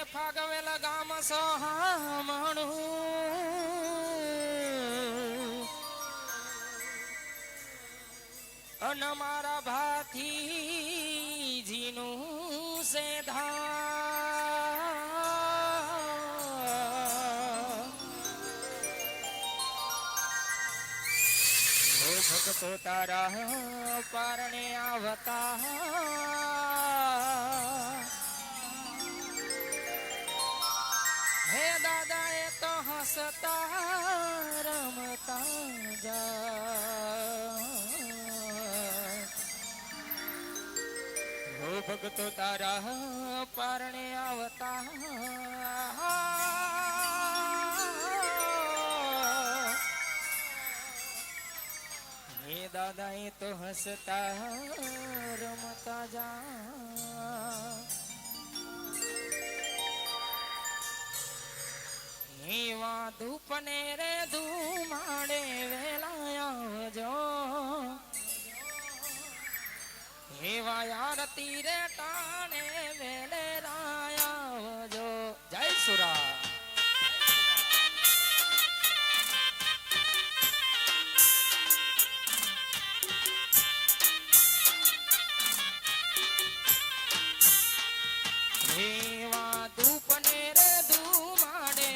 ફાગવેલ ગામ સોહામણું અન મારા ભાથી જીનું સે ભગતો તારા પારણે આવતા હે દાદા એ તો હસતા રમતા જા હો ભગતો તારા પારણે આવતા હે દાદા એ તો હસતા રમતા જા એવા ધૂપને રે ધુમાડે વેલા આવજો એવા આરતી રે ટાણે વેલે રાય આવજો જય સુરા એવા ધૂપને રે ધુમાડે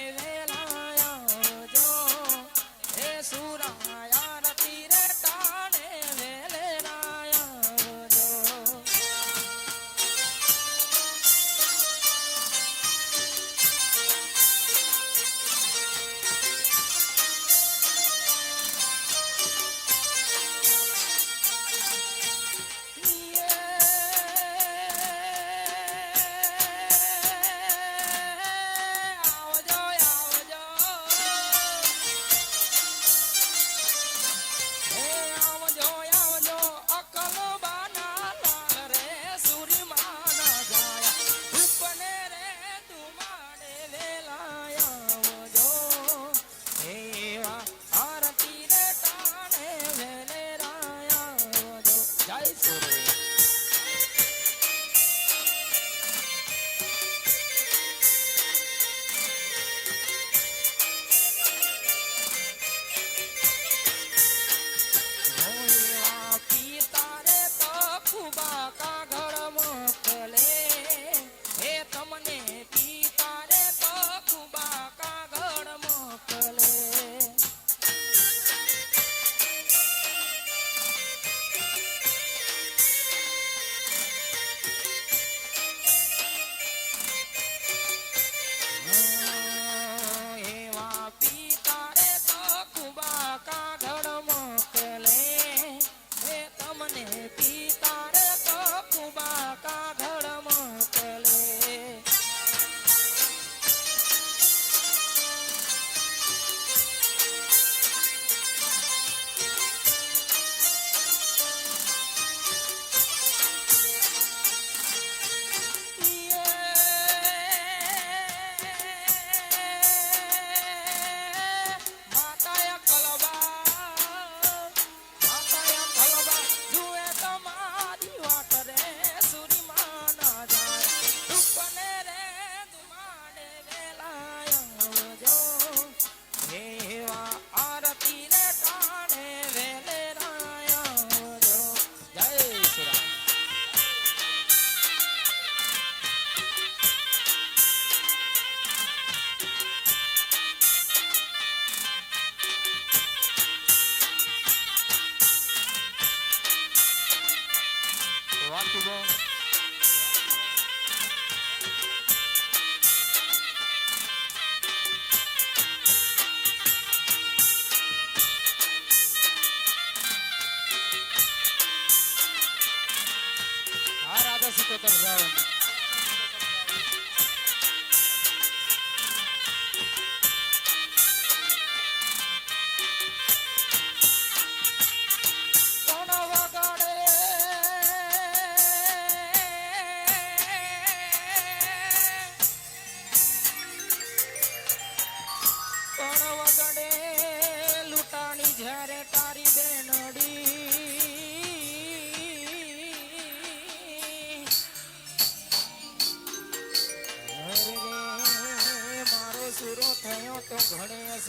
થયો તો ગણેશ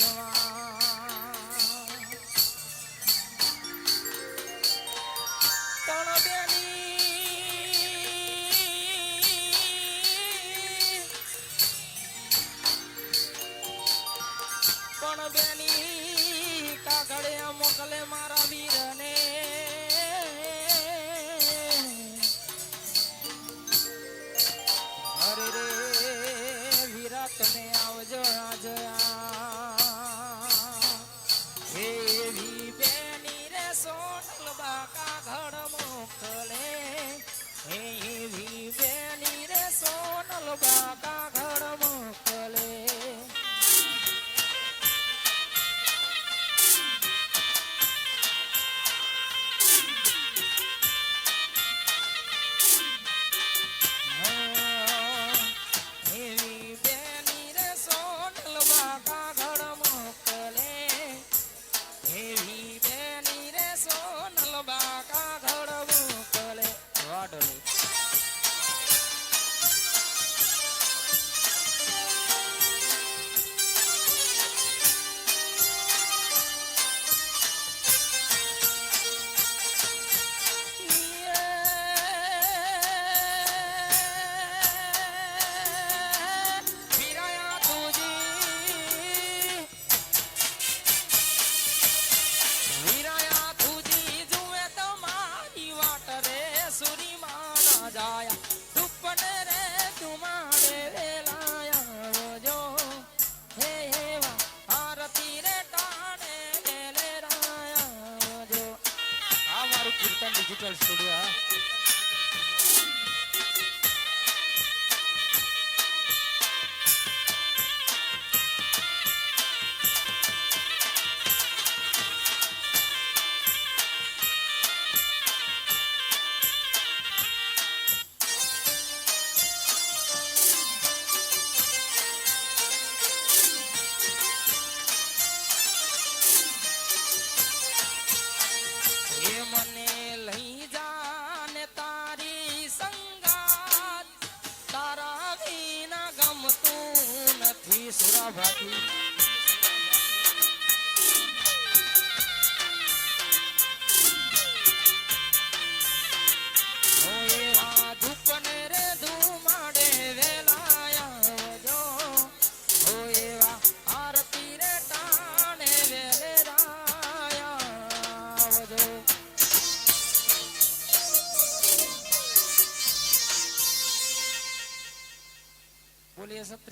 ત્રણ બેની કાગળે મોકલે મારા વીરને અરે રે વીરા તમે આવજો એવી બેની રે સોનલ બાકા ઘડ મોકલે એવી બેની રે સોનલ બાકા ઘડ મોકલે ડિજિટલ સ્ટુડિયો સુરાભાતી બોલીએ સત્રી